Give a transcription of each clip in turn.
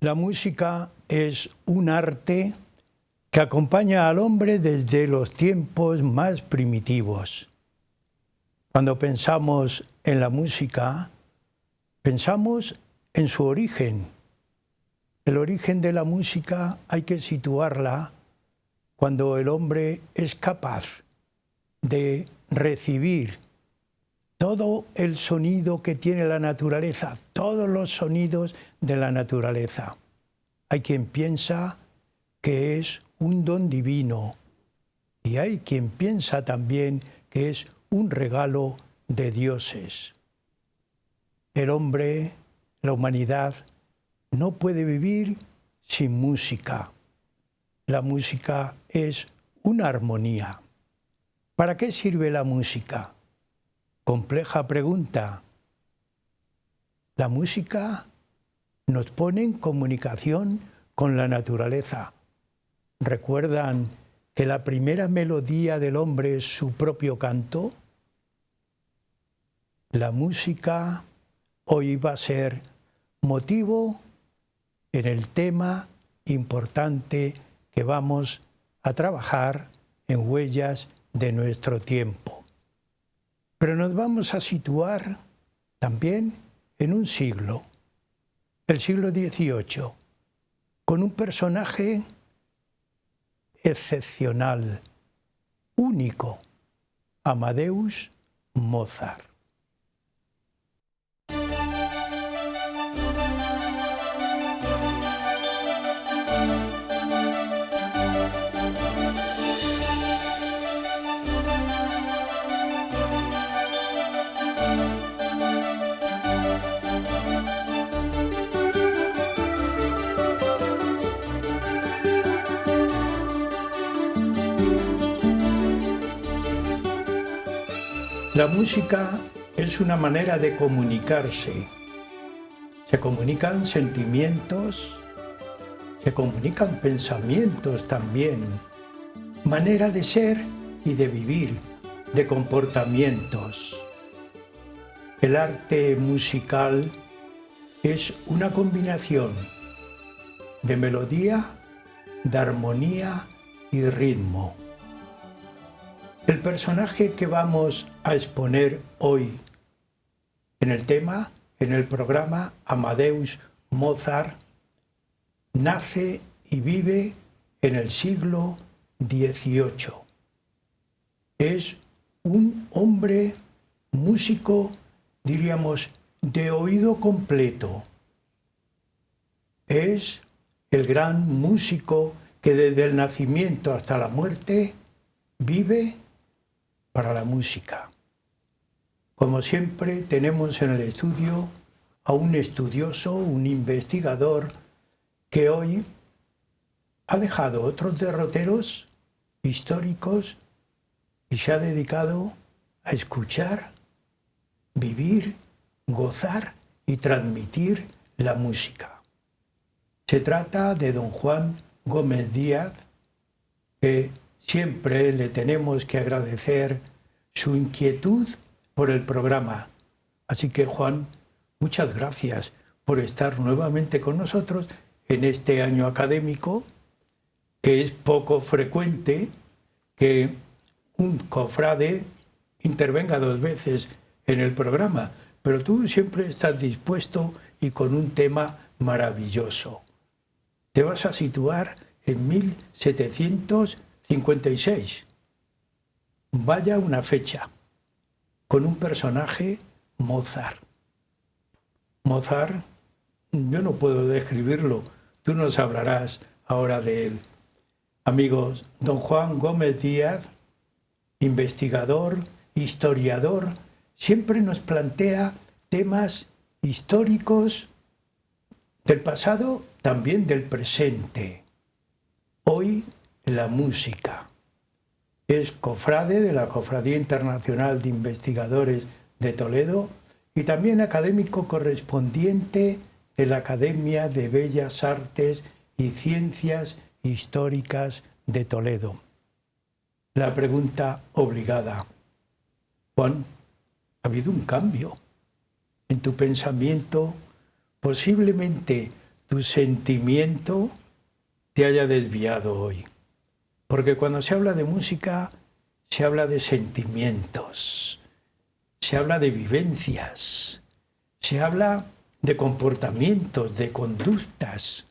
La música es un arte que acompaña al hombre desde los tiempos más primitivos. Cuando pensamos en la música, pensamos en su origen. El origen de la música hay que situarla cuando el hombre es capaz de recibir todo el sonido que tiene la naturaleza, todos los sonidos de la naturaleza. Hay quien piensa que es un don divino y hay quien piensa también que es un regalo de dioses. El hombre, la humanidad, no puede vivir sin música. La música es una armonía. ¿Para qué sirve la música? Compleja pregunta. La música nos pone en comunicación con la naturaleza. ¿Recuerdan que la primera melodía del hombre es su propio canto? La música hoy va a ser motivo en el tema importante que vamos a trabajar en Huellas de nuestro tiempo. Pero nos vamos a situar también en un siglo, el siglo XVIII, con un personaje excepcional, único, Amadeus Mozart. La música es una manera de comunicarse. Se comunican sentimientos, se comunican pensamientos también, manera de ser y de vivir, de comportamientos. El arte musical es una combinación de melodía, de armonía y ritmo. El personaje que vamos a exponer hoy en el tema, en el programa Amadeus Mozart, nace y vive en el siglo XVIII. Es un hombre músico, diríamos, de oído completo. Es el gran músico que desde el nacimiento hasta la muerte vive para la música. Como siempre, tenemos en el estudio a un estudioso, un investigador, que hoy ha dejado otros derroteros históricos y se ha dedicado a escuchar, vivir, gozar y transmitir la música. Se trata de don Juan Gómez Díaz, que siempre le tenemos que agradecer su inquietud por el programa. Así que, Juan, muchas gracias por estar nuevamente con nosotros en este año académico, que es poco frecuente que un cofrade intervenga 2 veces en el programa, pero tú siempre estás dispuesto y con un tema maravilloso. Te vas a situar en 1756. Vaya una fecha, con un personaje, Mozart. Mozart, yo no puedo describirlo, tú nos hablarás ahora de él. Amigos, don Juan Gómez Díaz, investigador, historiador, siempre nos plantea temas históricos del pasado, también del presente. Hoy, la música. Es cofrade de la Cofradía Internacional de Investigadores de Toledo y también académico correspondiente de la Academia de Bellas Artes y Ciencias Históricas de Toledo. La pregunta obligada: Juan, ¿ha habido un cambio en tu pensamiento? Posiblemente tu sentimiento te haya desviado hoy. Porque cuando se habla de música, se habla de sentimientos, se habla de vivencias, se habla de comportamientos, de conductas.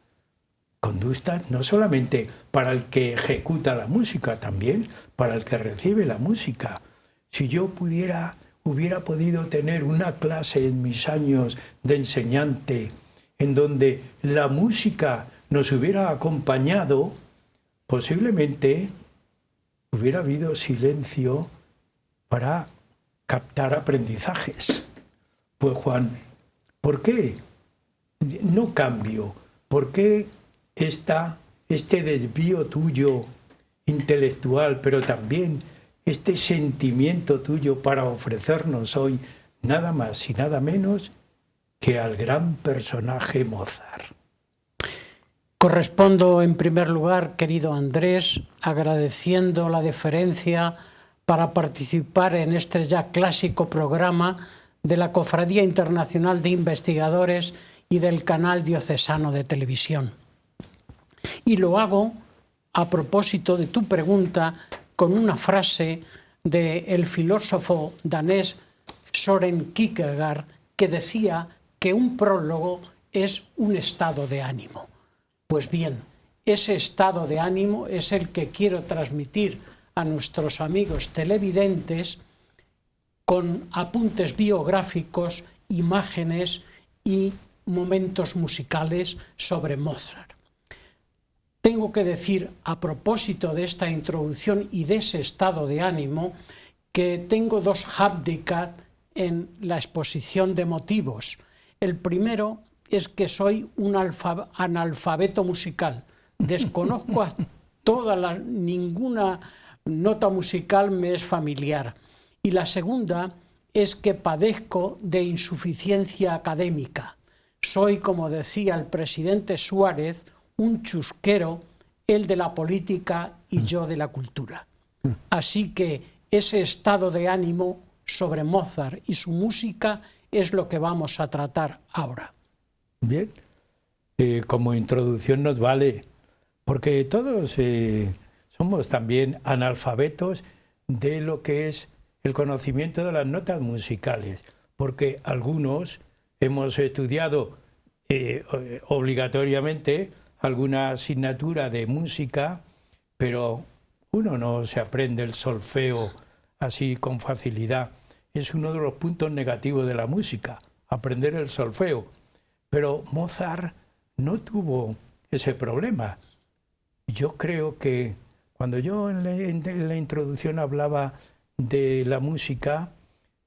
Conductas no solamente para el que ejecuta la música, también para el que recibe la música. Si yo hubiera podido tener una clase en mis años de enseñante en donde la música nos hubiera acompañado, posiblemente hubiera habido silencio para captar aprendizajes. Pues Juan, ¿por qué no cambio? ¿Por qué este desvío tuyo intelectual, pero también este sentimiento tuyo para ofrecernos hoy nada más y nada menos que al gran personaje Mozart? Correspondo en primer lugar, querido Andrés, agradeciendo la deferencia para participar en este ya clásico programa de la Cofradía Internacional de Investigadores y del Canal Diocesano de Televisión. Y lo hago a propósito de tu pregunta con una frase del filósofo danés Søren Kierkegaard, que decía que un prólogo es un estado de ánimo. Pues bien, ese estado de ánimo es el que quiero transmitir a nuestros amigos televidentes con apuntes biográficos, imágenes y momentos musicales sobre Mozart. Tengo que decir, a propósito de esta introducción y de ese estado de ánimo, que tengo dos hándicap en la exposición de motivos. El primero es que soy un analfabeto musical. Desconozco ninguna nota musical me es familiar. Y la segunda es que padezco de insuficiencia académica. Soy, como decía el presidente Suárez, un chusquero, él de la política y yo de la cultura. Así que ese estado de ánimo sobre Mozart y su música es lo que vamos a tratar ahora. Bien, como introducción nos vale, porque todos somos también analfabetos de lo que es el conocimiento de las notas musicales, porque algunos hemos estudiado obligatoriamente alguna asignatura de música, pero uno no se aprende el solfeo así con facilidad. Es uno de los puntos negativos de la música, aprender el solfeo. Pero Mozart no tuvo ese problema. Yo creo que cuando yo en la introducción hablaba de la música,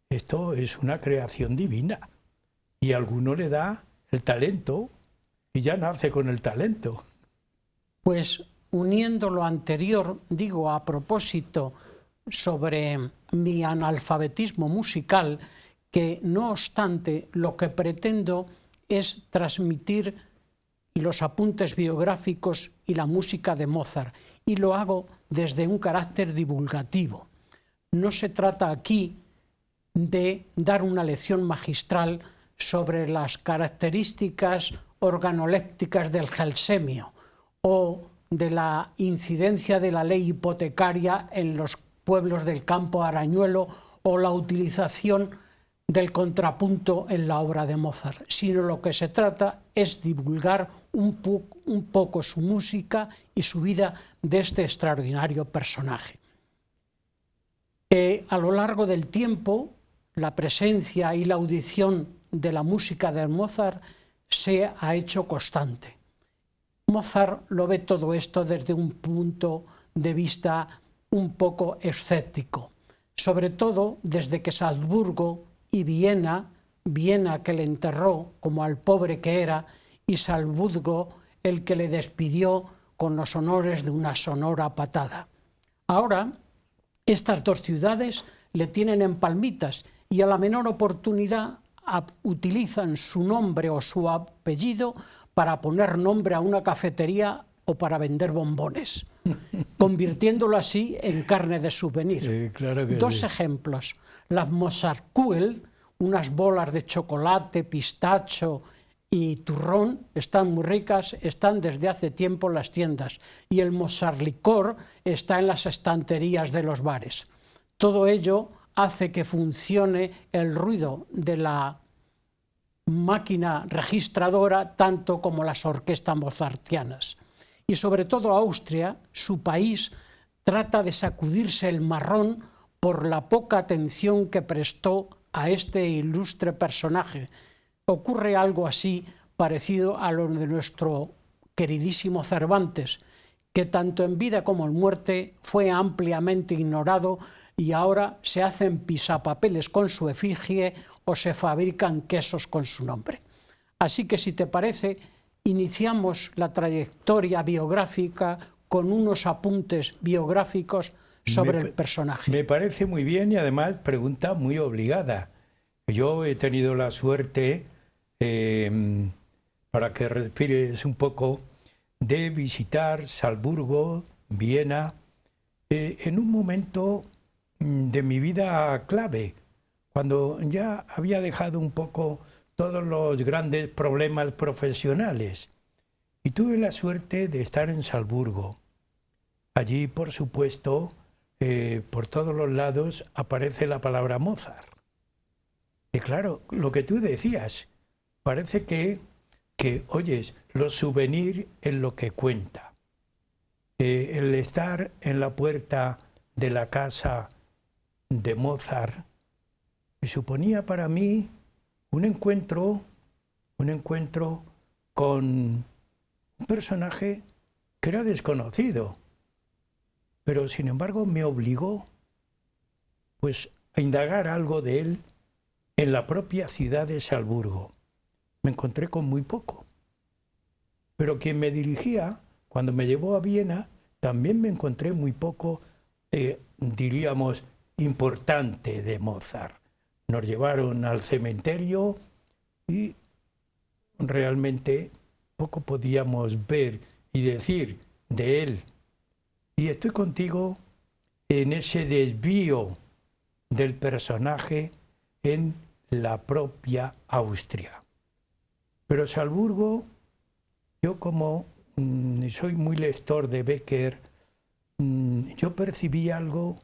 esto es una creación divina. Y a alguno le da el talento y ya nace con el talento. Pues uniendo lo anterior, digo a propósito sobre mi analfabetismo musical, que no obstante lo que pretendo es transmitir los apuntes biográficos y la música de Mozart, y lo hago desde un carácter divulgativo. No se trata aquí de dar una lección magistral sobre las características organolépticas del gelsemio o de la incidencia de la ley hipotecaria en los pueblos del campo arañuelo o la utilización del contrapunto en la obra de Mozart, sino lo que se trata es divulgar un poco su música y su vida de este extraordinario personaje. A lo largo del tiempo, la presencia y la audición de la música de Mozart se ha hecho constante. Mozart lo ve todo esto desde un punto de vista un poco escéptico, sobre todo desde que Salzburgo y Viena que le enterró como al pobre que era, y Salzburgo el que le despidió con los honores de una sonora patada. Ahora, estas dos ciudades le tienen en palmitas y a la menor oportunidad utilizan su nombre o su apellido para poner nombre a una cafetería o para vender bombones, convirtiéndolo así en carne de souvenir. Sí, claro que Dos sí. ejemplos, las Mozartkugel, unas bolas de chocolate, pistacho y turrón están muy ricas, están desde hace tiempo en las tiendas, y el Mozart licor está en las estanterías de los bares. Todo ello hace que funcione el ruido de la máquina registradora tanto como las orquestas mozartianas. Y sobre todo Austria, su país, trata de sacudirse el marrón por la poca atención que prestó a este ilustre personaje. Ocurre algo así parecido a lo de nuestro queridísimo Cervantes, que tanto en vida como en muerte fue ampliamente ignorado y ahora se hacen pisapapeles con su efigie o se fabrican quesos con su nombre. Así que, si te parece, iniciamos la trayectoria biográfica con unos apuntes biográficos sobre el personaje. Me parece muy bien y además pregunta muy obligada. Yo he tenido la suerte, para que respires un poco, de visitar Salzburgo, Viena, en un momento de mi vida clave, cuando ya había dejado un poco todos los grandes problemas profesionales. Y tuve la suerte de estar en Salzburgo. Allí, por supuesto, por todos los lados aparece la palabra Mozart. Y claro, lo que tú decías, parece que oyes, los souvenirs en lo que cuenta. El estar en la puerta de la casa de Mozart suponía para mí un encuentro con un personaje que era desconocido, pero sin embargo me obligó pues a indagar algo de él en la propia ciudad de Salzburgo. Me encontré con muy poco, pero quien me dirigía, cuando me llevó a Viena, también me encontré muy poco, diríamos, importante de Mozart. Nos llevaron al cementerio y realmente poco podíamos ver y decir de él. Y estoy contigo en ese desvío del personaje en la propia Austria. Pero Salzburgo, yo como soy muy lector de Becker, yo percibí algo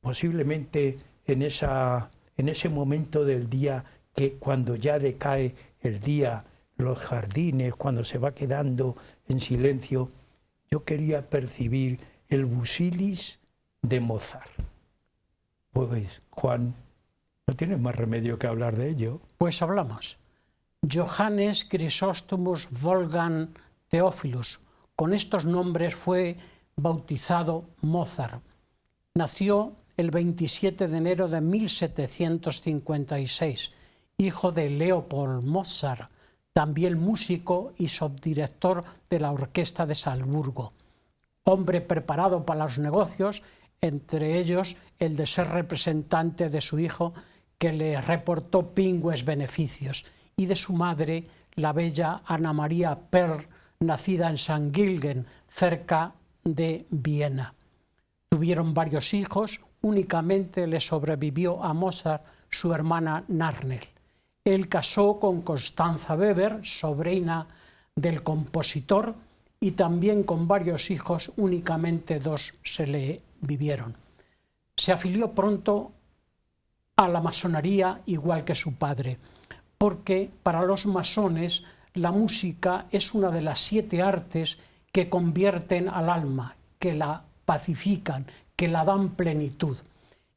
posiblemente en ese momento del día, que cuando ya decae el día, los jardines, cuando se va quedando en silencio, yo quería percibir el Busilis de Mozart. Pues, Juan, no tienes más remedio que hablar de ello. Pues hablamos. Johannes Chrysostomos Wolfgang Theophilus. Con estos nombres fue bautizado Mozart. Nació el 27 de enero de 1756, hijo de Leopold Mozart, también músico y subdirector de la Orquesta de Salzburgo. Hombre preparado para los negocios, entre ellos el de ser representante de su hijo, que le reportó pingües beneficios, y de su madre, la bella Ana María Perl, nacida en St. Gilgen, cerca de Viena. Tuvieron varios hijos, únicamente le sobrevivió a Mozart su hermana Narnel. Él casó con Constanza Weber, sobrina del compositor, y también con varios hijos, únicamente 2 se le vivieron. Se afilió pronto a la masonería, igual que su padre, porque para los masones la música es una de las 7 artes que convierten al alma, que la pacifican, que la dan plenitud.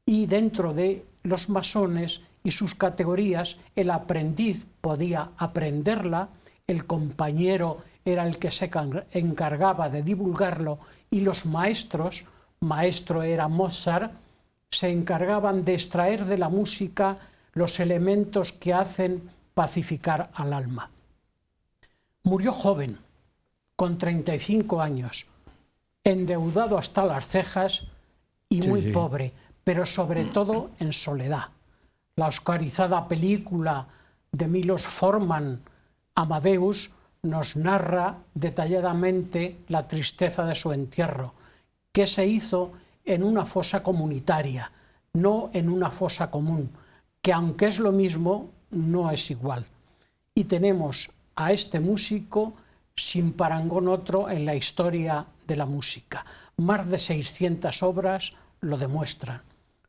Y dentro de los masones y sus categorías, el aprendiz podía aprenderla, el compañero era el que se encargaba de divulgarlo, y los maestros, maestro era Mozart, se encargaban de extraer de la música los elementos que hacen pacificar al alma. Murió joven, con 35 años, endeudado hasta las cejas y muy pobre, pero sobre todo en soledad. La oscarizada película de Milos Forman, Amadeus, nos narra detalladamente la tristeza de su entierro, que se hizo en una fosa comunitaria, no en una fosa común, que aunque es lo mismo, no es igual. y tenemos a este músico sin parangón otro en la historia de la música. Más de 600 obras lo demuestran.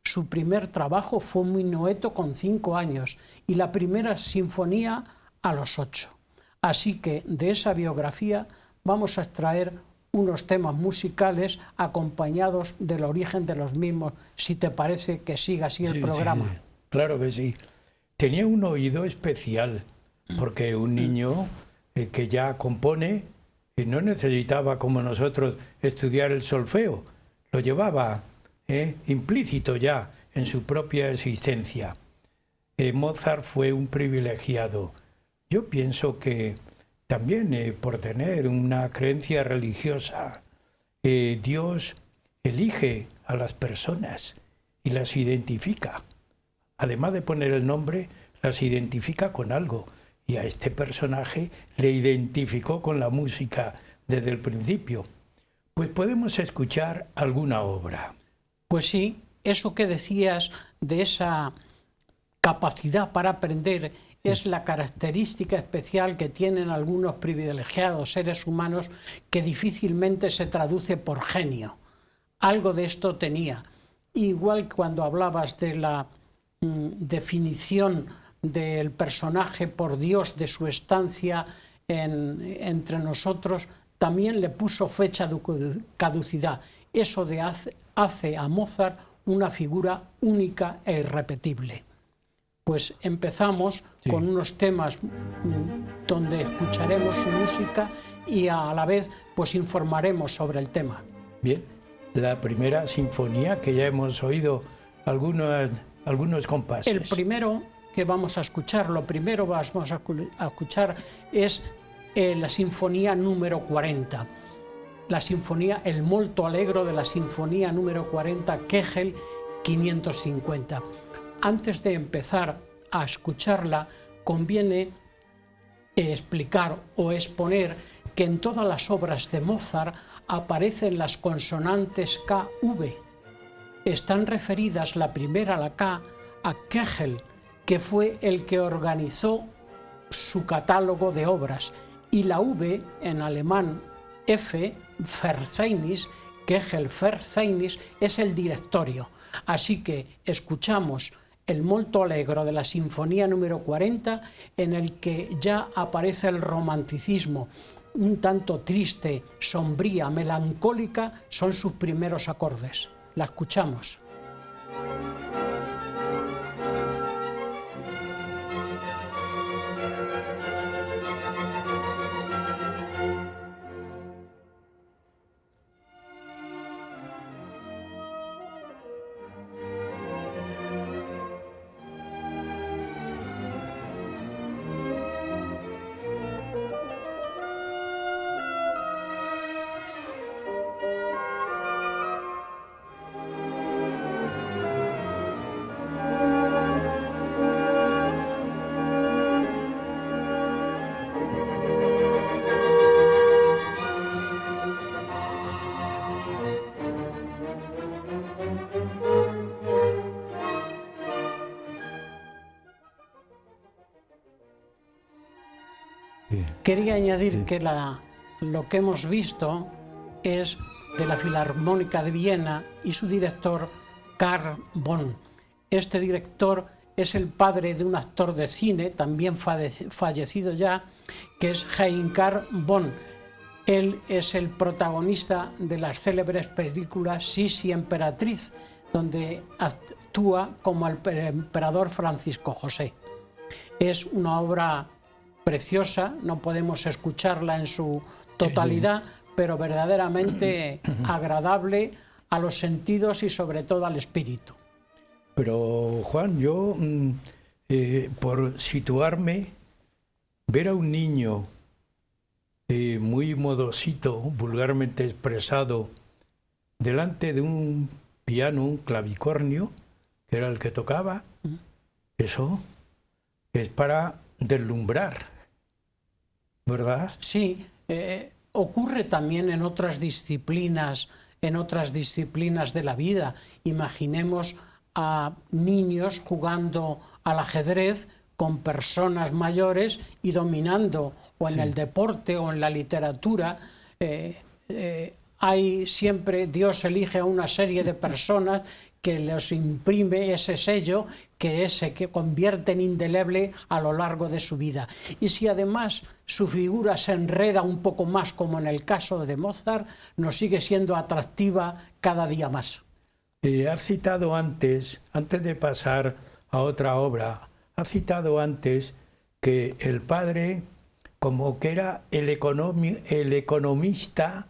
Su primer trabajo fue un minueto con 5 años y la primera sinfonía a los 8. Así que de esa biografía vamos a extraer unos temas musicales acompañados del origen de los mismos, si te parece que siga así el programa. Sí, claro que sí. Tenía un oído especial, porque un niño que ya compone no necesitaba, como nosotros, estudiar el solfeo, lo llevaba implícito ya en su propia existencia. Mozart fue un privilegiado. Yo pienso que también por tener una creencia religiosa, Dios elige a las personas y las identifica. Además de poner el nombre, las identifica con algo. Y a este personaje le identificó con la música desde el principio. Pues podemos escuchar alguna obra. Pues sí, eso que decías de esa capacidad para aprender es la característica especial que tienen algunos privilegiados seres humanos que difícilmente se traduce por genio. Algo de esto tenía. Igual cuando hablabas de la definición del personaje por Dios, de su estancia entre nosotros, también le puso fecha de caducidad. Eso hace a Mozart una figura única e irrepetible. Pues empezamos con unos temas donde escucharemos su música y a la vez pues informaremos sobre el tema. Bien, la primera sinfonía que ya hemos oído algunos compases. El primero que vamos a escuchar, lo primero vamos a escuchar es la sinfonía número 40. La sinfonía, el molto allegro de la sinfonía número 40, Kegel 550. Antes de empezar a escucharla, conviene explicar o exponer que en todas las obras de Mozart aparecen las consonantes KV. Están referidas la primera, la K, a Kegel, que fue el que organizó su catálogo de obras, y la V, en alemán F, Verzeichnis, Kegel Verzeichnis, es el directorio. Así que escuchamos el molto allegro de la sinfonía número 40, en el que ya aparece el romanticismo, un tanto triste, sombría, melancólica, son sus primeros acordes. La escuchamos. Quería añadir que lo que hemos visto es de la Filarmónica de Viena y su director Karl Bonn. Este director es el padre de un actor de cine, también fallecido ya, que es Heinrich Bonn. Él es el protagonista de las célebres películas Sisi Emperatriz, donde actúa como el emperador Francisco José. Es una obra preciosa, no podemos escucharla en su totalidad, pero verdaderamente agradable a los sentidos y sobre todo al espíritu. Pero Juan, yo por situarme, ver a un niño muy modosito, vulgarmente expresado, delante de un piano, un clavicornio, que era el que tocaba, eso es para deslumbrar, ¿verdad? Sí, ocurre también en otras disciplinas de la vida. Imaginemos a niños jugando al ajedrez con personas mayores y dominando, o en el deporte o en la literatura. Hay siempre, Dios elige a una serie de personas que les imprime ese sello que convierte en indeleble a lo largo de su vida. Y si además su figura se enreda un poco más, como en el caso de Mozart, nos sigue siendo atractiva cada día más. Has citado antes de pasar a otra obra, has citado antes que el padre como que era el economista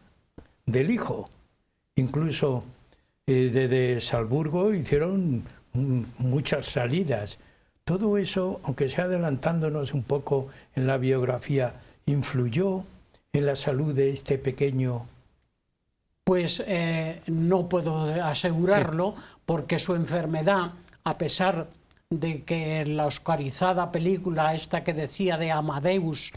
del hijo. Incluso desde Salzburgo hicieron muchas salidas. Todo eso, aunque sea adelantándonos un poco en la biografía, ¿influyó en la salud de este pequeño? Pues no puedo asegurarlo, porque su enfermedad, a pesar de que la oscarizada película esta que decía de Amadeus,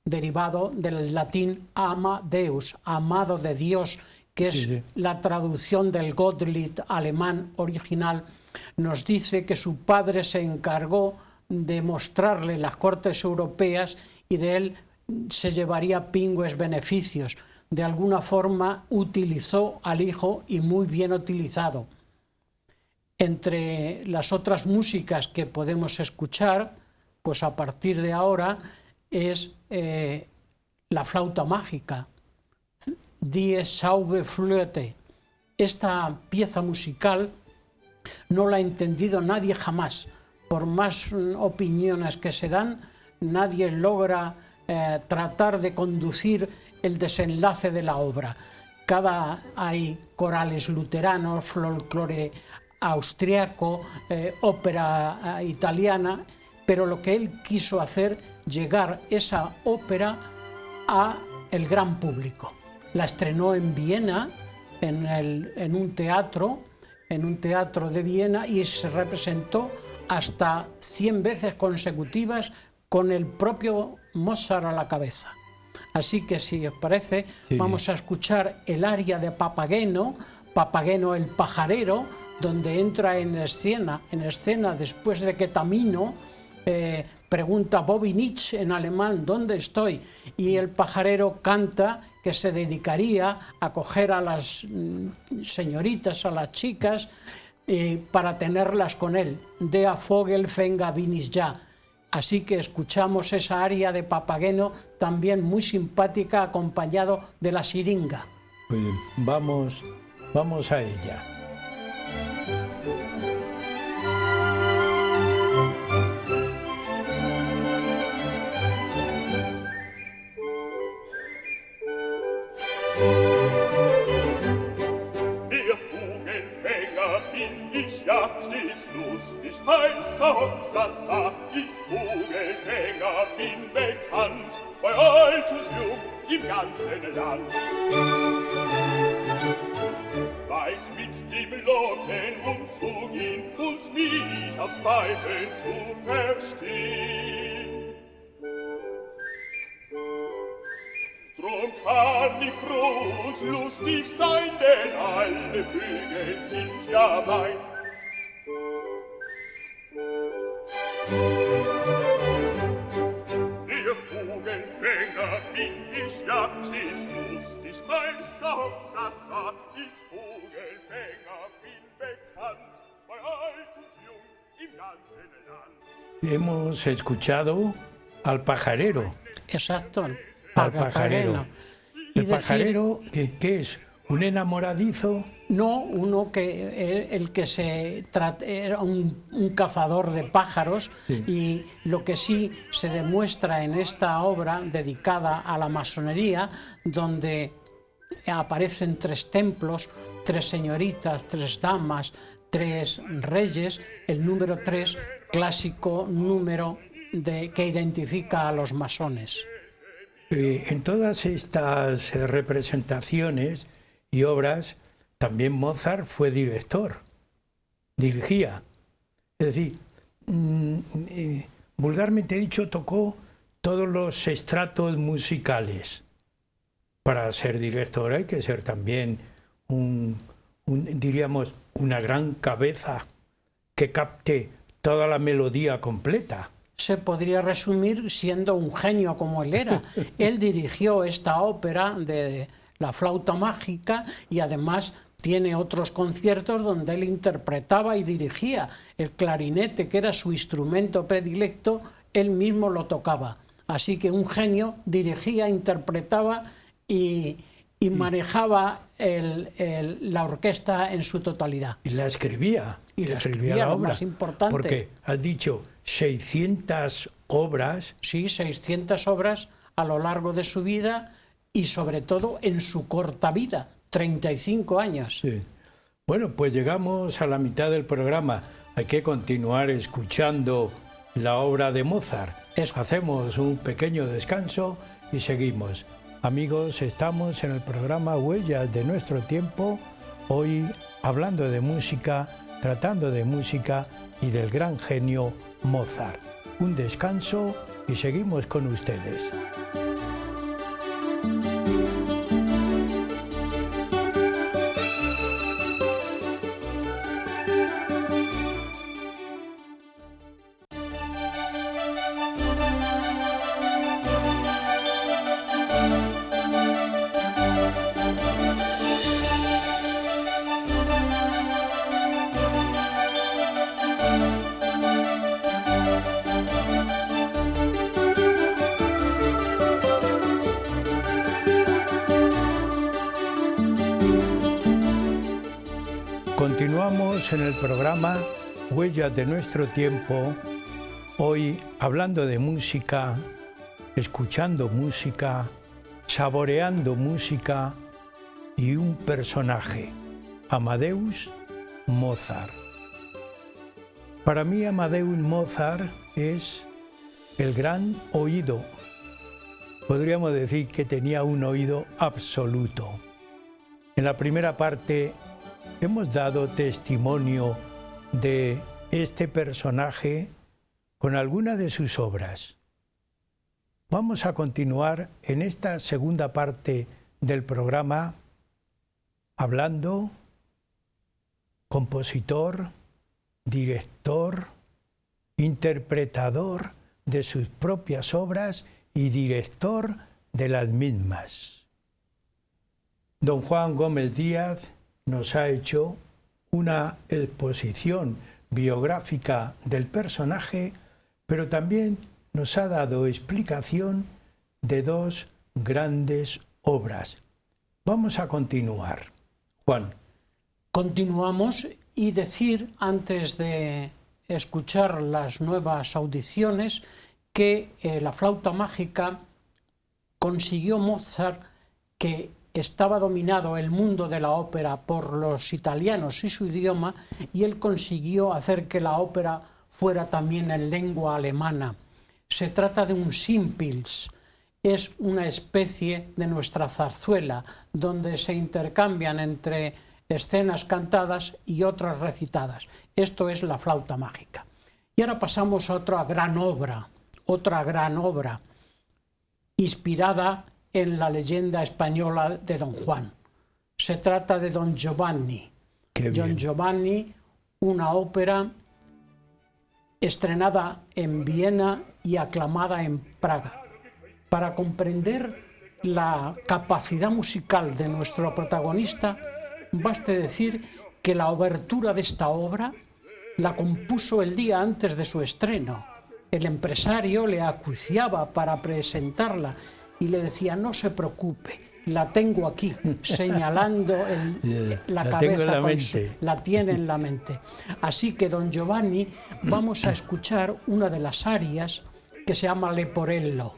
derivado del latín Amadeus, amado de Dios, que es la traducción del Gottlied alemán original, nos dice que su padre se encargó de mostrarle las cortes europeas y de él se llevaría pingües beneficios. De alguna forma utilizó al hijo, y muy bien utilizado. Entre las otras músicas que podemos escuchar, pues a partir de ahora, es la flauta mágica, Die Zauberflöte. Esta pieza musical no la ha entendido nadie jamás. Por más opiniones que se dan, nadie logra tratar de conducir el desenlace de la obra. Hay corales luteranos, folclore austriaco, ópera italiana, pero lo que él quiso hacer, llegar esa ópera a el gran público. La estrenó en Viena, en un teatro de Viena, y se representó hasta 100 veces consecutivas con el propio Mozart a la cabeza. Así que, si os parece, vamos a escuchar el aria de Papageno el pajarero, donde entra en escena después de que Tamino pregunta Bobby Nietzsche en alemán, ¿dónde estoy? Y el pajarero canta que se dedicaría a coger a las señoritas, a las chicas, para tenerlas con él. Der Vogel fängt bin ich ja. Así que escuchamos esa aria de Papageno, también muy simpática, acompañado de la siringa. Muy bien, vamos a ella. Stets lustig, heißer Hopsasa, ich Vogelfänger bin bekannt, bei alt und jung im ganzen Land. Weiß mit dem Locken umzugehen und mich aufs Pfeifen zu verstehen. Drum kann ich froh und lustig sein, denn alle Vögel sind ja mein. Der Vogelfänger bin ich ja stets lustig, heißer Hopsasa, ich Vogelfänger bin bekannt, bei alt und jung im ganzen Land. Hemos escuchado al pajarero. Exacto, al pajarero. ¿El pajarero qué es? ¿Un enamoradizo? No, era un cazador de pájaros, y lo que sí se demuestra en esta obra dedicada a la masonería, donde aparecen 3 templos, 3 señoritas, 3 damas, 3 reyes, el número 3, clásico número que identifica a los masones. En todas estas representaciones y obras, también Mozart fue director, dirigía. Es decir, vulgarmente dicho, tocó todos los estratos musicales. Para ser director hay que ser también diríamos, una gran cabeza que capte toda la melodía completa. Se podría resumir siendo un genio como él era. Él dirigió esta ópera de La flauta mágica y además tiene otros conciertos donde él interpretaba y dirigía. El clarinete, que era su instrumento predilecto, él mismo lo tocaba. Así que un genio dirigía, interpretaba y manejaba la orquesta en su totalidad. Y la escribía. Y la escribía la obra. Lo más importante. Porque has dicho 600 obras. Sí, 600 obras a lo largo de su vida y sobre todo en su corta vida, 35 años. Sí. Bueno, pues llegamos a la mitad del programa. Hay que continuar escuchando la obra de Mozart. Hacemos un pequeño descanso y seguimos. Amigos, estamos en el programa Huellas de nuestro tiempo, hoy hablando de música, tratando de música y del gran genio Mozart. Un descanso y seguimos con ustedes. Continuamos en el programa Huellas de nuestro tiempo, hoy hablando de música, escuchando música, saboreando música y un personaje, Amadeus Mozart. Para mí Amadeus Mozart es el gran oído. Podríamos decir que tenía un oído absoluto. En la primera parte hemos dado testimonio de este personaje con alguna de sus obras. Vamos a continuar en esta segunda parte del programa hablando compositor, director, interpretador de sus propias obras y director de las mismas. Don Juan Gómez Díaz nos ha hecho una exposición biográfica del personaje, pero también nos ha dado explicación de dos grandes obras. Vamos a continuar. Juan. Continuamos y decir, antes de escuchar las nuevas audiciones, que la flauta mágica consiguió Mozart que estaba dominado el mundo de la ópera por los italianos y su idioma, y él consiguió hacer que la ópera fuera también en lengua alemana. Se trata de un Simpils, es una especie de nuestra zarzuela, donde se intercambian entre escenas cantadas y otras recitadas. Esto es la flauta mágica. Y ahora pasamos a otra gran obra, inspirada en la leyenda española de Don Juan. Se trata de Don Giovanni. Don Giovanni, una ópera estrenada en Viena y aclamada en Praga. Para comprender la capacidad musical de nuestro protagonista, baste decir que la obertura de esta obra la compuso el día antes de su estreno. El empresario le acuciaba para presentarla y le decía: no se preocupe, la tengo aquí, señalando la cabeza, la tiene en la mente. Así que Don Giovanni, vamos a escuchar una de las arias que se llama Leporello,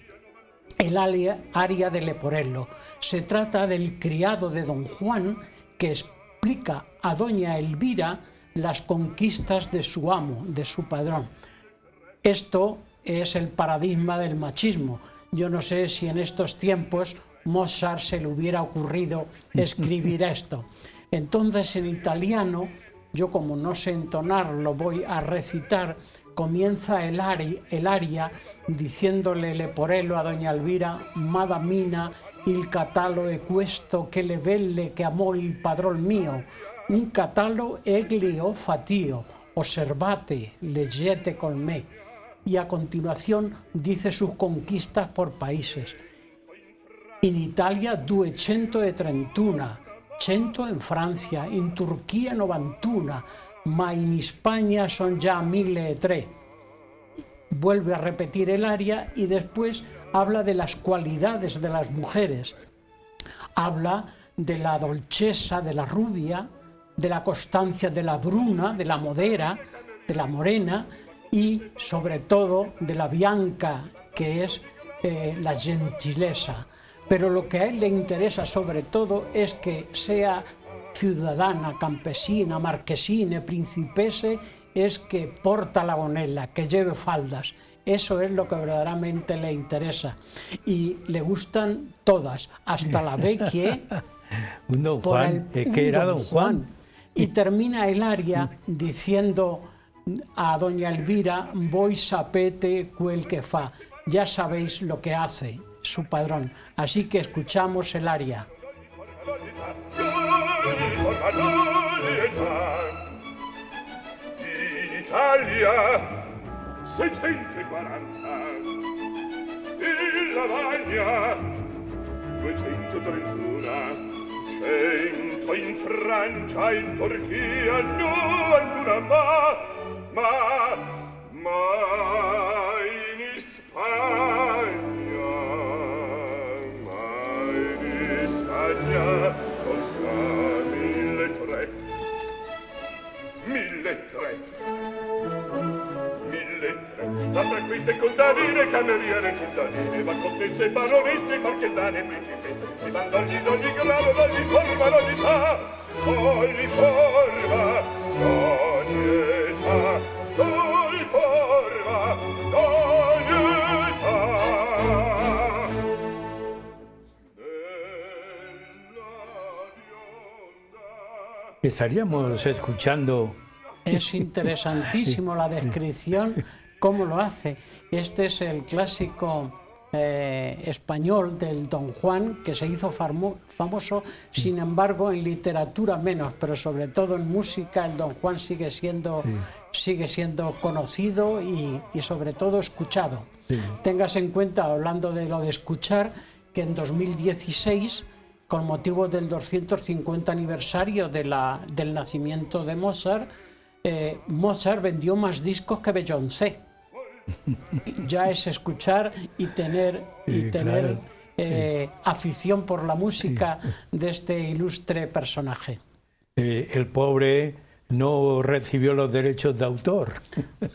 el aria de Leporello. Se trata del criado de Don Juan que explica a Doña Elvira las conquistas de su amo, de su padrón. Esto es el paradigma del machismo. Yo no sé si en estos tiempos Mozart se le hubiera ocurrido escribir esto. Entonces, en italiano, yo como no sé entonar, lo voy a recitar. Comienza el aria diciéndole Leporello a Doña Elvira: Madamina, il catalo è questo che le belle che amò il padrón mio, un catalo egli ho fatio, observate, leggete con me. Y a continuación dice sus conquistas por países. In Italia 231, 100 en Francia, in Turquía 91, ma in España son ya 1003. Vuelve a repetir el aria y después habla de las cualidades de las mujeres. Habla de la dolceza de la rubia, de la constancia de la bruna, de la modera, de la morena y sobre todo de la bianca, que es la gentileza. Pero lo que a él le interesa sobre todo es que sea ciudadana, campesina, marquesine, principese, es que porta la gonela, que lleve faldas. Eso es lo que verdaderamente le interesa. Y le gustan todas, hasta la vecchie. Un don Juan, que era don Juan. Y termina el aria diciendo a doña Elvira, voi sapete quel que fa, ya sabéis lo que hace su padrón. Así que escuchamos el aria. In Italia 640, in Lavagna 231, 100 in Francia, in Turchia 91, ma in Spagna son già 1003. 1003. Ma tra queste contadine, cameriere, cittadine, ma contesse, baronesse, marchesane, principesse, e mandorgli d'ogni grado, d'ogni forma, d'ogni età, d'ogni forma, d'ogni età, d'ogni forma, d'ogni età. Estaríamos escuchando. Es interesantísimo la descripción, cómo lo hace. Este es el clásico español del Don Juan, que se hizo famoso, sin embargo en literatura menos, pero sobre todo en música el Don Juan sigue siendo conocido y sobre todo escuchado. Sí. Tengas en cuenta, hablando de lo de escuchar, que en 2016, con motivo del 250 aniversario del nacimiento de Mozart, Mozart vendió más discos que Beyoncé. Ya es escuchar y tener claro, afición por la música de este ilustre personaje. El pobre no recibió los derechos de autor.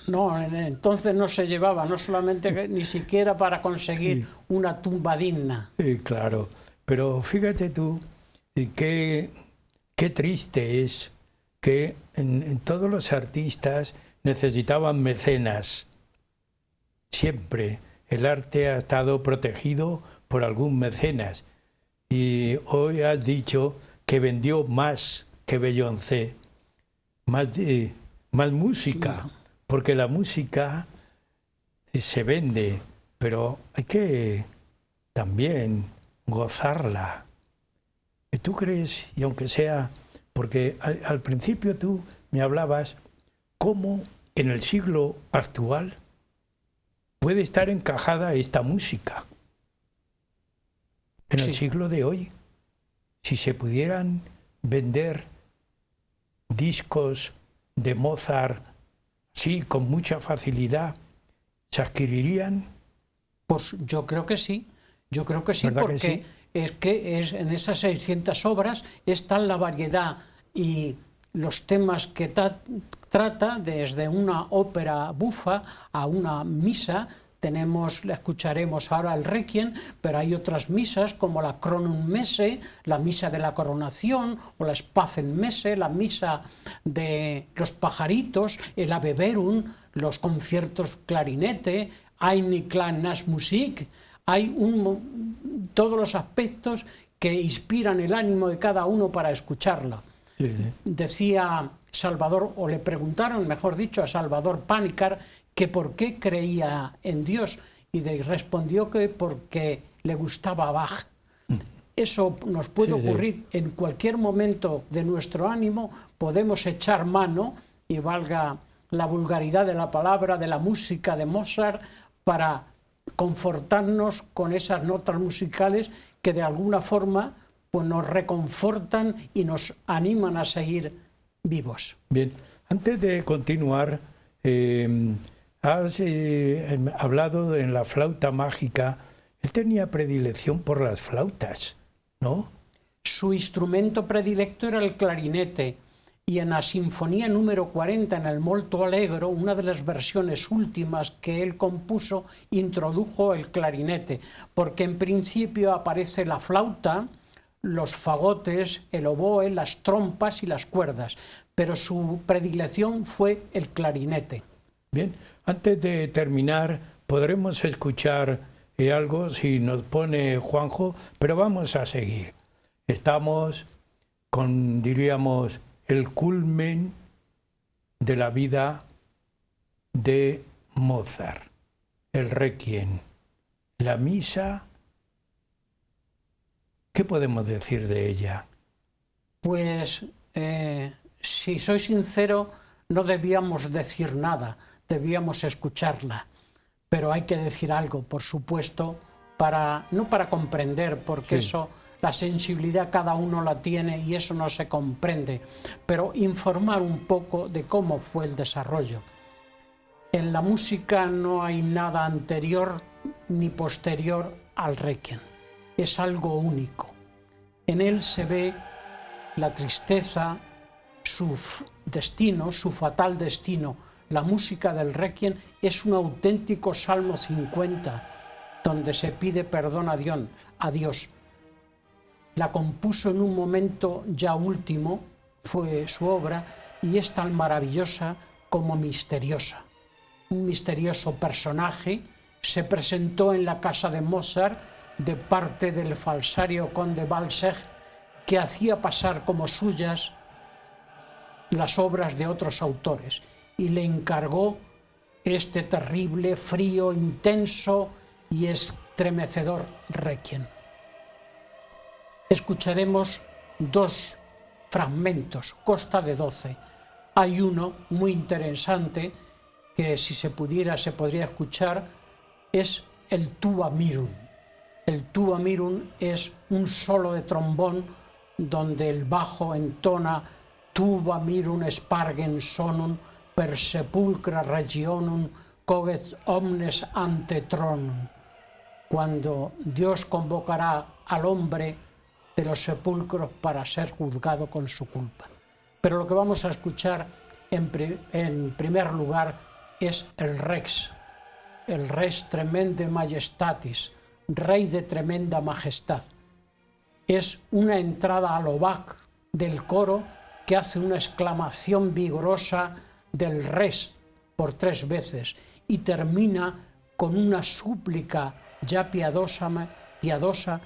No, entonces no se llevaba, no solamente ni siquiera para conseguir una tumba digna. Claro, pero fíjate tú qué triste es que en todos los artistas necesitaban mecenas. Siempre el arte ha estado protegido por algún mecenas. Y hoy has dicho que vendió más que Beyoncé, más música, porque la música se vende, pero hay que también gozarla. ¿Tú crees, y aunque sea, porque al principio tú me hablabas, cómo en el siglo actual puede estar encajada esta música? En el siglo de hoy, si se pudieran vender discos de Mozart, sí, con mucha facilidad, ¿se adquirirían? Pues yo creo que sí, porque sí? Es que en esas 600 obras está la variedad y los temas que trata, desde una ópera bufa a una misa. La escucharemos ahora el Requiem, pero hay otras misas como la Coronum Messe, la misa de la coronación, o la Spazen Messe, la misa de los pajaritos, el Ave Verum, los conciertos clarinete, Eine kleine Nachtmusik. Hay todos los aspectos que inspiran el ánimo de cada uno para escucharla. Sí. Decía Salvador, o le preguntaron, mejor dicho, a Salvador Panikkar, que por qué creía en Dios, y respondió que porque le gustaba Bach. Eso nos puede ocurrir en cualquier momento de nuestro ánimo, podemos echar mano, y valga la vulgaridad de la palabra, de la música de Mozart, para confortarnos con esas notas musicales que de alguna forma pues, nos reconfortan y nos animan a seguir vivos. Bien, antes de continuar, has hablado en la flauta mágica. Él tenía predilección por las flautas, ¿no? Su instrumento predilecto era el clarinete, y en la Sinfonía número 40, en el Molto Allegro, una de las versiones últimas que él compuso, introdujo el clarinete, porque en principio aparece la flauta, los fagotes, el oboe, las trompas y las cuerdas, pero su predilección fue el clarinete. Bien, antes de terminar, podremos escuchar algo si nos pone Juanjo, pero vamos a seguir. Estamos con, diríamos, el culmen de la vida de Mozart, el Requiem, la misa. ¿Qué podemos decir de ella? Pues, si soy sincero, no debíamos decir nada, debíamos escucharla, pero hay que decir algo, por supuesto, no para comprender, porque sí, eso, la sensibilidad cada uno la tiene y eso no se comprende, pero informar un poco de cómo fue el desarrollo. En la música no hay nada anterior ni posterior al Requiem, es algo único. En él se ve la tristeza, su destino, su fatal destino. La música del Requiem es un auténtico Salmo 50, donde se pide perdón a Dios. La compuso en un momento ya último, fue su obra, y es tan maravillosa como misteriosa. Un misterioso personaje se presentó en la casa de Mozart de parte del falsario conde Balsegg, que hacía pasar como suyas las obras de otros autores, y le encargó este terrible, frío, intenso y estremecedor Requiem. Escucharemos dos fragmentos, consta de 12. Hay uno muy interesante que si se pudiera se podría escuchar, es el Tuba Mirum. El Tuba Mirum es un solo de trombón donde el bajo entona Tuba Mirum spargen sonum per sepulcra regionum coget omnes ante tronum. Cuando Dios convocará al hombre de los sepulcros para ser juzgado con su culpa. Pero lo que vamos a escuchar en primer lugar es el Rex tremende majestatis, rey de tremenda majestad. Es una entrada a lo Bach del coro que hace una exclamación vigorosa del Res por 3 veces y termina con una súplica ya piadosa,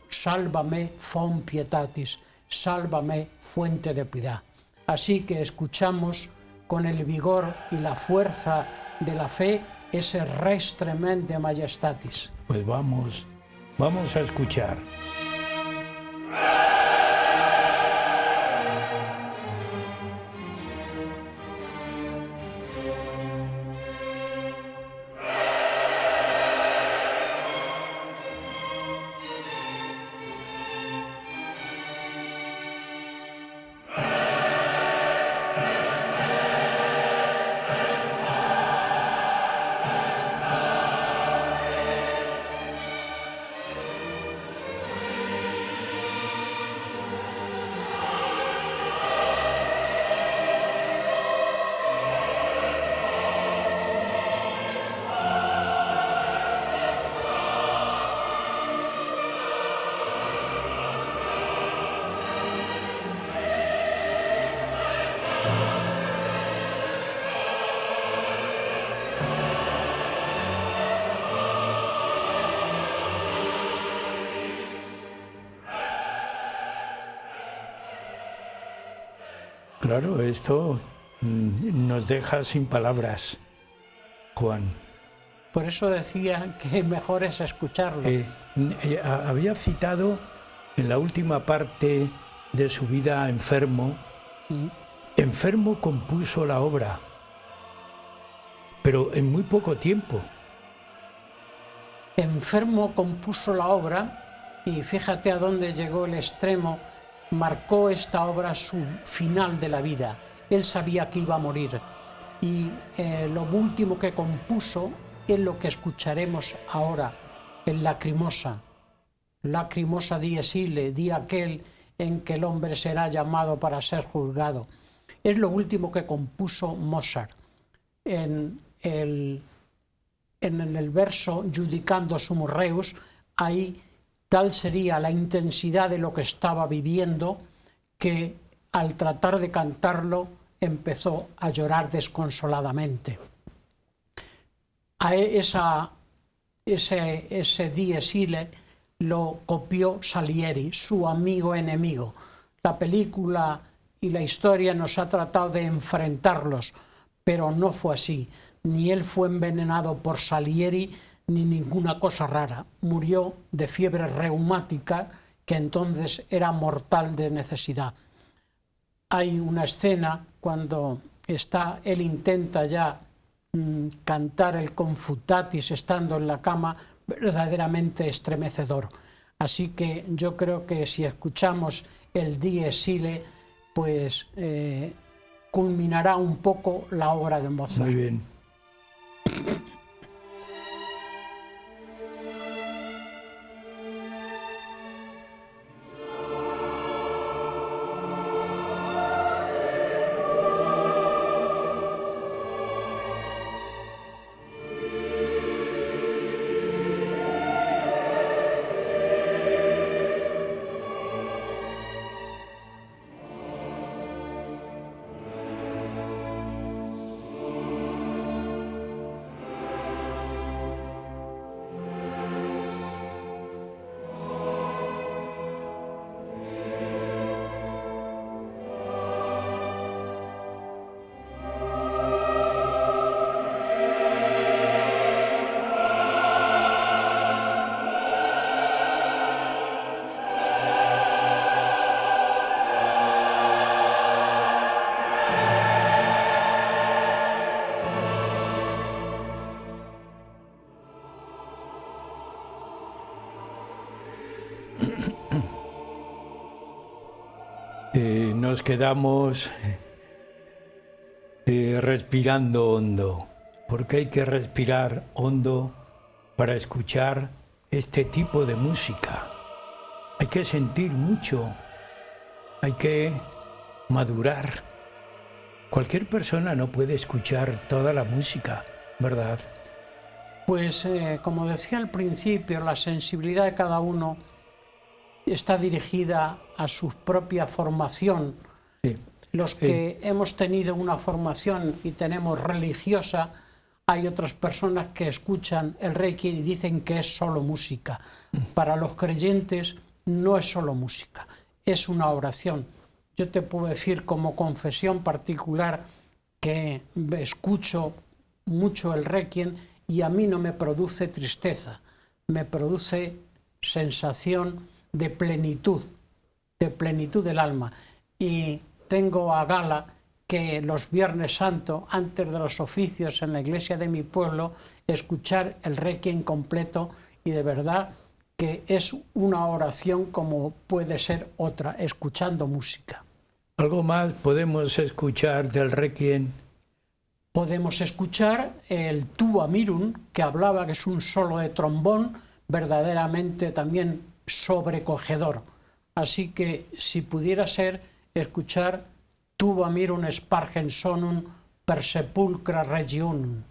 sálvame fon pietatis, sálvame fuente de piedad. Así que escuchamos con el vigor y la fuerza de la fe ese Res tremende majestatis. Pues vamos a escuchar. Claro, esto nos deja sin palabras, Juan. Por eso decía que mejor es escucharlo. Había citado en la última parte de su vida enfermo, enfermo compuso la obra, pero en muy poco tiempo. Enfermo compuso la obra y fíjate a dónde llegó el extremo, marcó esta obra su final de la vida. Él sabía que iba a morir y lo último que compuso es lo que escucharemos ahora, el Lacrimosa. Lacrimosa dies ille, día aquel en que el hombre será llamado para ser juzgado. Es lo último que compuso Mozart. En el verso Judicando sum reus, ahí tal sería la intensidad de lo que estaba viviendo que al tratar de cantarlo empezó a llorar desconsoladamente. A ese dies ille lo copió Salieri, su amigo enemigo. La película y la historia nos ha tratado de enfrentarlos, pero no fue así. Ni él fue envenenado por Salieri, ni ninguna cosa rara. Murió de fiebre reumática, que entonces era mortal de necesidad. Hay una escena cuando él intenta ya cantar el Confutatis estando en la cama, verdaderamente estremecedor. Así que yo creo que si escuchamos el Dies Ille, pues culminará un poco la obra de Mozart. Muy bien. Nos quedamos respirando hondo, porque hay que respirar hondo para escuchar este tipo de música. Hay que sentir mucho, hay que madurar. Cualquier persona no puede escuchar toda la música, ¿verdad? Pues como decía al principio, la sensibilidad de cada uno está dirigida a su propia formación. Sí. Los que hemos tenido una formación y tenemos religiosa, hay otras personas que escuchan el Requiem y dicen que es solo música. Para los creyentes no es solo música, es una oración. Yo te puedo decir como confesión particular que escucho mucho el Requiem y a mí no me produce tristeza, me produce sensación de plenitud del alma. Y tengo a gala que los Viernes Santos, antes de los oficios en la iglesia de mi pueblo, escuchar el Requiem completo, y de verdad que es una oración como puede ser otra, escuchando música. ¿Algo más podemos escuchar del Requiem? Podemos escuchar el Tuba Mirum, que hablaba que es un solo de trombón, verdaderamente también sobrecogedor. Así que si pudiera ser, escuchar Tuba Mirum spargen sonum per sepulcra regionum.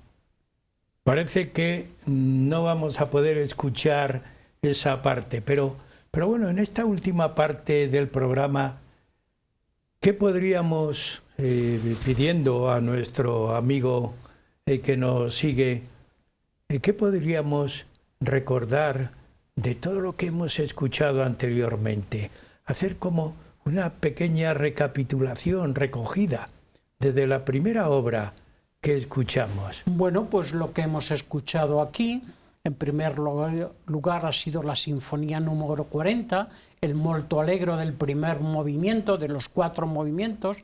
Parece que no vamos a poder escuchar esa parte, pero bueno, en esta última parte del programa, ¿qué podríamos, pidiendo a nuestro amigo que nos sigue, qué podríamos recordar de todo lo que hemos escuchado anteriormente? Hacer como una pequeña recapitulación, recogida, desde la primera obra que escuchamos. Bueno, pues lo que hemos escuchado aquí, en primer lugar, ha sido la Sinfonía número 40, el Molto Allegro del primer movimiento, de los 4 movimientos,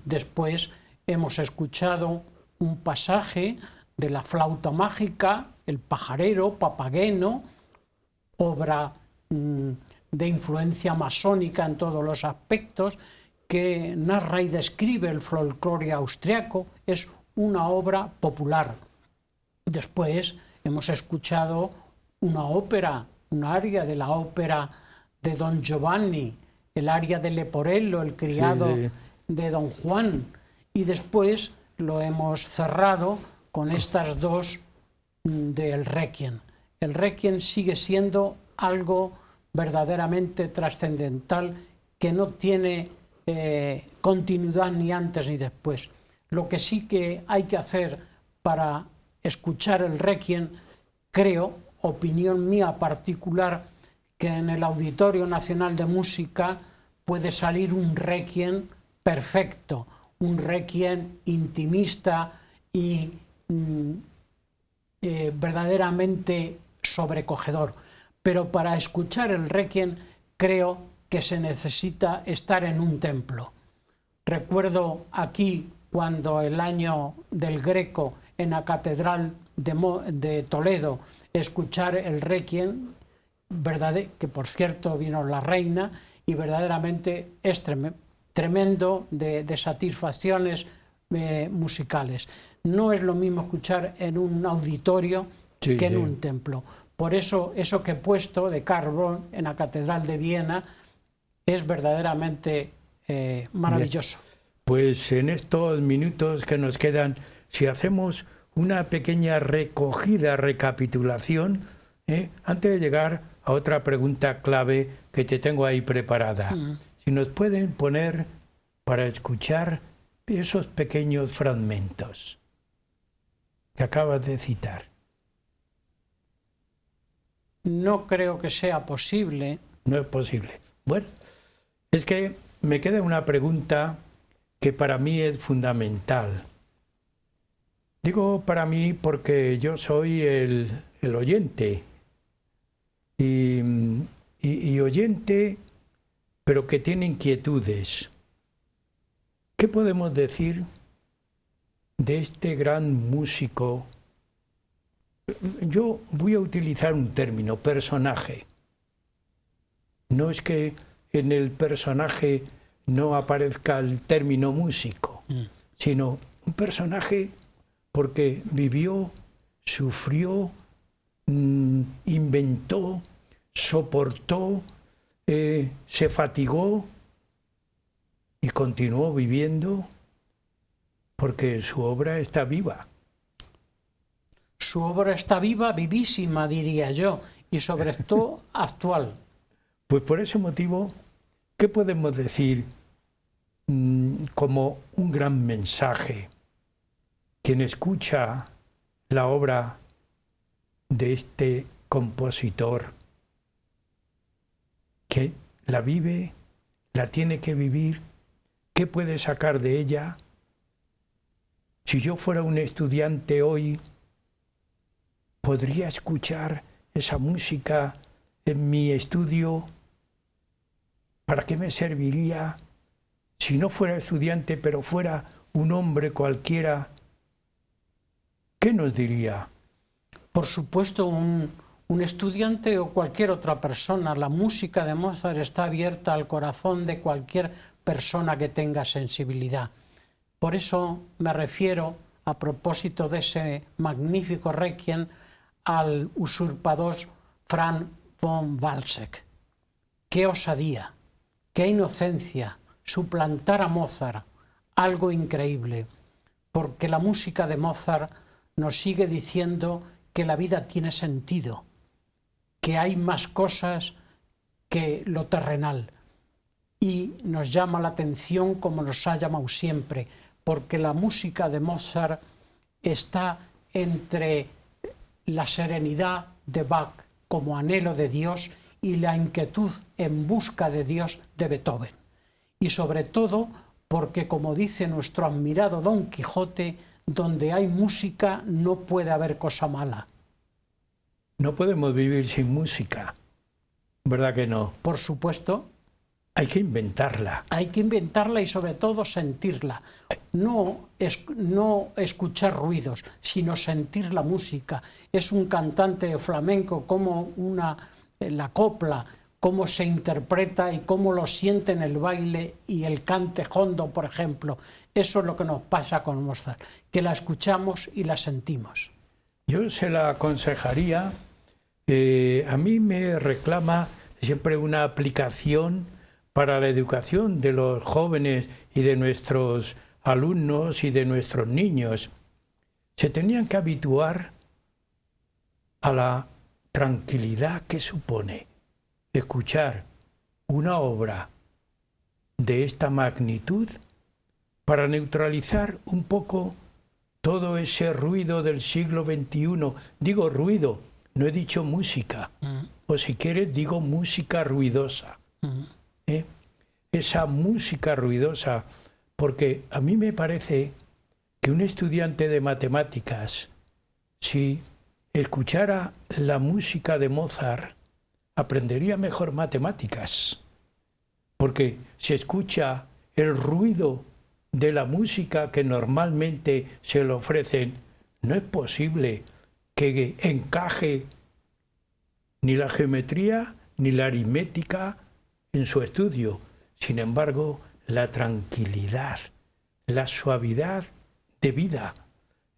Después hemos escuchado un pasaje de la flauta mágica, El pajarero, Papageno, obra de influencia masónica en todos los aspectos, que narra y describe el folclore austriaco, es una obra popular. Después hemos escuchado una ópera, un aria de la ópera de Don Giovanni, el aria de Leporello, el criado de Don Juan, y después lo hemos cerrado con estas dos del Requiem. El Requiem sigue siendo algo verdaderamente trascendental que no tiene continuidad ni antes ni después. Lo que sí que hay que hacer para escuchar el Requiem, creo, opinión mía particular, que en el Auditorio Nacional de Música puede salir un Requiem perfecto, un Requiem intimista y verdaderamente sobrecogedor. Pero para escuchar el Requiem creo que se necesita estar en un templo. Recuerdo aquí cuando el año del Greco en la Catedral de Toledo escuchar el Requiem, que por cierto vino la reina, y verdaderamente es tremendo de satisfacciones musicales. No es lo mismo escuchar en un auditorio que en un templo. Por eso que he puesto de Karl Böhm en la Catedral de Viena es verdaderamente maravilloso. Bien. Pues en estos minutos que nos quedan, si hacemos una pequeña recapitulación, antes de llegar a otra pregunta clave que te tengo ahí preparada. Si nos pueden poner para escuchar esos pequeños fragmentos que acabas de citar. No creo que sea posible. No es posible. Bueno, es que me queda una pregunta que para mí es fundamental. Digo para mí porque yo soy el oyente. Y oyente, pero que tiene inquietudes. ¿Qué podemos decir de este gran músico? Yo voy a utilizar un término, personaje. No es que en el personaje no aparezca el término músico, sino un personaje porque vivió, sufrió, inventó, soportó, se fatigó y continuó viviendo porque su obra está viva. Su obra está viva, vivísima, diría yo, y sobre todo actual. Pues por ese motivo, ¿qué podemos decir como un gran mensaje? Quien escucha la obra de este compositor, que la vive, la tiene que vivir, ¿qué puede sacar de ella? Si yo fuera un estudiante hoy, ¿podría escuchar esa música en mi estudio? ¿Para qué me serviría? Si no fuera estudiante, pero fuera un hombre cualquiera, ¿qué nos diría? Por supuesto, un estudiante o cualquier otra persona. La música de Mozart está abierta al corazón de cualquier persona que tenga sensibilidad. Por eso me refiero, a propósito de ese magnífico Requiem, al usurpador Franz von Walsegg. ¡Qué osadía! ¡Qué inocencia! Suplantar a Mozart, algo increíble, porque la música de Mozart nos sigue diciendo que la vida tiene sentido, que hay más cosas que lo terrenal, y nos llama la atención como nos ha llamado siempre, porque la música de Mozart está entre la serenidad de Bach como anhelo de Dios y la inquietud en busca de Dios de Beethoven. Y sobre todo porque, como dice nuestro admirado Don Quijote, donde hay música no puede haber cosa mala. No podemos vivir sin música, ¿verdad que no? Por supuesto. Hay que inventarla. Hay que inventarla y sobre todo sentirla. No escuchar ruidos, sino sentir la música. Es un cantante flamenco, como la copla, cómo se interpreta y cómo lo siente en el baile y el cante hondo, por ejemplo. Eso es lo que nos pasa con Mozart, que la escuchamos y la sentimos. Yo se la aconsejaría, a mí me reclama siempre una aplicación para la educación de los jóvenes y de nuestros alumnos y de nuestros niños. Se tenían que habituar a la tranquilidad que supone escuchar una obra de esta magnitud para neutralizar un poco todo ese ruido del siglo XXI. Digo ruido, no he dicho música, o si quieres digo música ruidosa. Esa música ruidosa, porque a mí me parece que un estudiante de matemáticas, si escuchara la música de Mozart, aprendería mejor matemáticas, porque si escucha el ruido de la música que normalmente se le ofrecen, no es posible que encaje ni la geometría ni la aritmética en su estudio. Sin embargo, la tranquilidad, la suavidad de vida,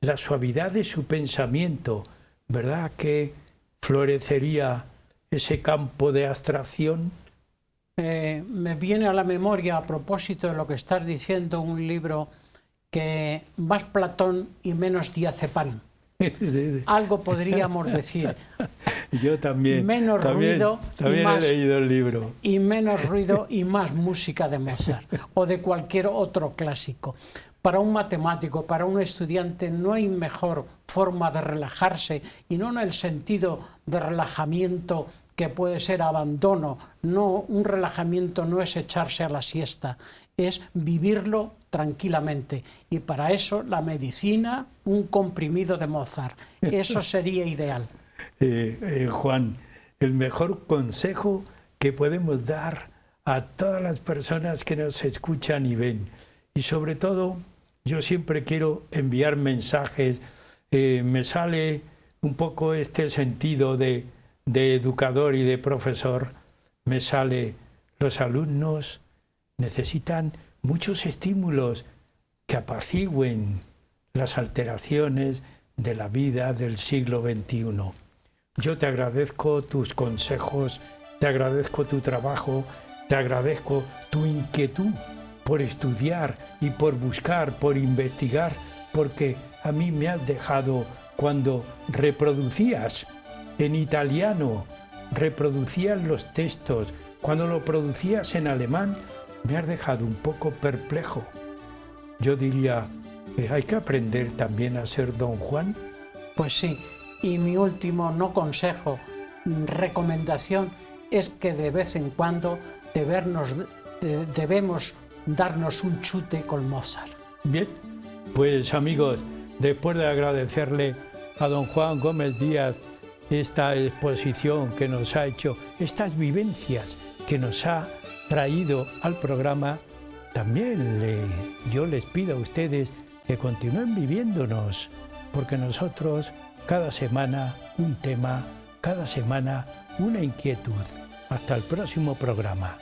la suavidad de su pensamiento, ¿verdad que florecería ese campo de abstracción? Me viene a la memoria, a propósito de lo que estás diciendo, un libro que más Platón y menos diazepam. Algo podríamos decir. Yo también. Menos ruido también y más, he leído el libro. Y menos ruido y más música de Mozart o de cualquier otro clásico. Para un matemático, para un estudiante, no hay mejor forma de relajarse, y no en el sentido de relajamiento que puede ser abandono. No, un relajamiento no es echarse a la siesta, es vivirlo tranquilamente. Y para eso la medicina, un comprimido de Mozart. Eso sería ideal. Juan, el mejor consejo que podemos dar a todas las personas que nos escuchan y ven, y sobre todo yo siempre quiero enviar mensajes, me sale un poco este sentido de educador y de profesor, me sale: los alumnos necesitan muchos estímulos que apacigüen las alteraciones de la vida del siglo XXI. Yo te agradezco tus consejos, te agradezco tu trabajo, te agradezco tu inquietud por estudiar y por buscar, por investigar, porque a mí me has dejado, cuando reproducías en italiano, reproducías los textos, cuando lo producías en alemán, me has dejado un poco perplejo. Yo diría, hay que aprender también a ser Don Juan. Pues sí, y mi último, no consejo, recomendación, es que de vez en cuando debemos darnos un chute con Mozart. Bien, pues amigos, después de agradecerle a don Juan Gómez Díaz esta exposición que nos ha hecho, estas vivencias que nos ha traído al programa, también yo les pido a ustedes que continúen viviéndonos, porque nosotros cada semana un tema, cada semana una inquietud. Hasta el próximo programa.